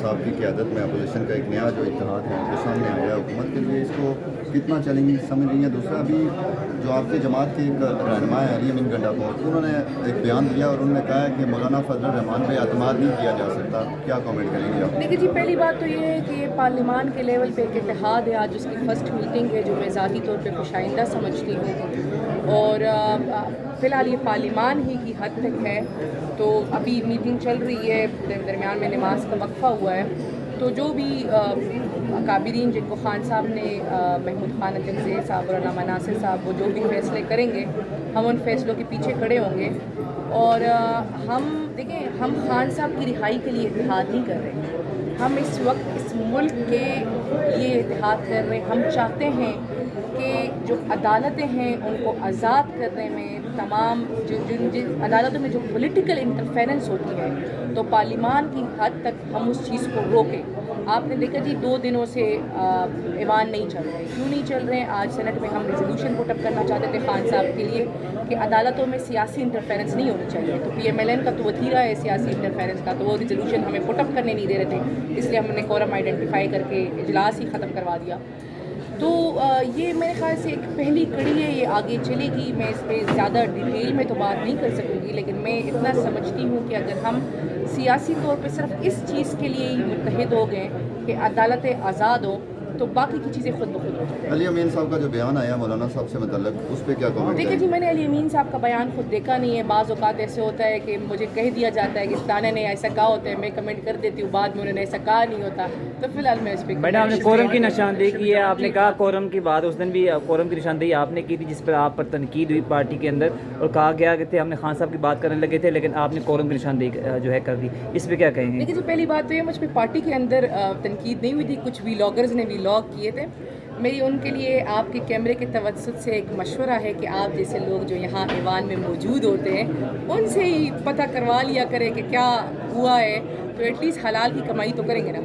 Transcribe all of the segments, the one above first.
صاحب کی قیادت میں اپوزیشن کا ایک نیا جو اتحاد ہے وہ سامنے آیا ہے حکومت کے لیے، اس کو کتنا چیلنجنگ سمجھ رہی ہیں؟ دوسرا ابھی جو آپ کے جماعت کے ایک رہنما ہیں علی امین گنڈاپور، انہوں نے ایک بیان دیا اور انہوں نے کہا ہے کہ مولانا فضل الرحمان پہ اعتماد نہیں کیا جا سکتا، کیا کامنٹ کریں گے آپ؟ دیکھیے جی، پہلی بات تو یہ ہے کہ یہ پارلیمان کے لیول پہ ایک اتحاد ہے، آج اس کی فرسٹ میٹنگ ہے جو میں ذاتی طور پہ خوش آئندہ سمجھتی ہوں، اور فی الحال یہ پارلیمان ہی کی حد تک ہے، تو ابھی میٹنگ چل رہی ہے، درمیان میں نماز کا وقفہ ہوا ہے، تو جو بھی اکابرین جن کو خان صاحب نے محمود خان اجنزے صاحب اور علامہ ناصر صاحب وہ جو بھی فیصلے کریں گے ہم ان فیصلوں کے پیچھے کھڑے ہوں گے، اور ہم دیکھیں ہم خان صاحب کی رہائی کے لیے اتحاد نہیں کر رہے، ہم اس وقت اس ملک کے لیے اتحاد کر رہے ہیں، ہم چاہتے ہیں کہ جو عدالتیں ہیں ان کو آزاد کرنے میں تمام جن عدالتوں میں جو پولیٹیکل انٹرفیرنس ہوتی ہے تو پارلیمان کی حد تک ہم اس چیز کو روکیں۔ آپ نے دیکھا جی 2 دنوں سے ایوان نہیں چل رہے، کیوں نہیں چل رہے ہیں؟ آج سینٹ میں ہم ریزولوشن پٹ اپ کرنا چاہتے تھے خان صاحب کے لیے کہ عدالتوں میں سیاسی انٹرفیرنس نہیں ہونی چاہیے، تو پی ایم ایل این کا تو وتیرہ ہے سیاسی انٹرفیرنس کا، تو وہ ریزولوشن ہمیں پٹ اپ کرنے نہیں دے رہے تھے، اس لیے ہم نے کورم آئیڈینٹیفائی کر کے اجلاس ہی ختم کروا دیا۔ تو یہ میرے خیال سے ایک پہلی کڑی ہے، یہ آگے چلے گی، میں اس پہ زیادہ ڈیٹیل میں تو بات نہیں کر سکوں گی، لیکن میں اتنا سمجھتی ہوں کہ اگر ہم سیاسی طور پہ صرف اس چیز کے لیے ہی متحد ہو گئے کہ عدالتیں آزاد ہوں تو باقی کی چیزیں خود بخود ہو جائیں۔ علی امین صاحب کا جو بیان آیا مولانا صاحب سے متعلق، اس پہ کیا کامنٹ دیکھیے جی، میں نے علی امین صاحب کا بیان خود دیکھا نہیں ہے، بعض اوقات ایسے ہوتا ہے کہ مجھے کہہ دیا جاتا ہے کہ ستانہ نے ایسا کہا ہوتا ہے، میں کمنٹ کر دیتی ہوں، بعد میں انہوں نے ایسا کہا نہیں ہوتا، تو فی الحال میں اس پہ میڈم آپ نے کورم کی نشاندہی کی ہے، آپ نے کہا کورم کی بات، اس دن بھی کورم کی نشاندہی آپ نے کی تھی جس پر آپ پر تنقید ہوئی پارٹی کے اندر اور کہا گیا کہ ہم نے خان صاحب کی بات کرنے لگے تھے لیکن آپ نے کورم کی نشاندہی جو ہے کر دی، اس پہ کیا کہیں گے؟ دیکھیے جی، پہلی بات تو یہ مجھ پہ پارٹی کے اندر تنقید نہیں ہوئی تھی، کچھ ویلاگرز نے ویلاگ کیے تھے، میری ان کے لیے آپ کے کیمرے کے توسط سے ایک مشورہ ہے کہ آپ جیسے لوگ جو یہاں ایوان میں موجود ہوتے ہیں ان سے ہی پتہ کروا لیا کریں کہ کیا ہوا ہے، تو ایٹ لیسٹ حلال کی کمائی تو کریں گے نا۔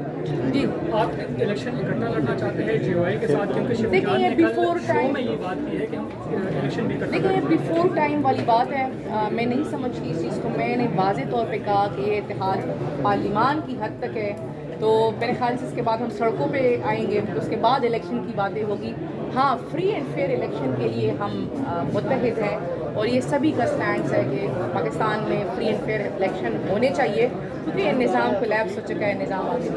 جی آپ الیکشن اکٹھا لڑنا چاہتے ہیں جی او آئی کے ساتھ، کیونکہ شیو جان نے کل شو میں یہ بات کی ہے کہ ہم الیکشن بھی دیکھیں یہ بیفور ٹائم والی بات ہے، میں نہیں سمجھتی اس چیز کو، میں نے واضح طور پہ کہا کہ یہ اتحاد پارلیمان کی حد تک ہے، تو میرے خیال سے اس کے بعد ہم سڑکوں پہ آئیں گے، تو اس کے بعد الیکشن کی باتیں ہوگی۔ ہاں، فری اینڈ فیئر الیکشن کے لیے ہم متحد ہیں، اور یہ سبھی کا سٹینڈس ہے کہ پاکستان میں فری اینڈ فیئر الیکشن ہونے چاہیے، کیونکہ یہ نظام کولیپس ہو چکا ہے، نظام آگے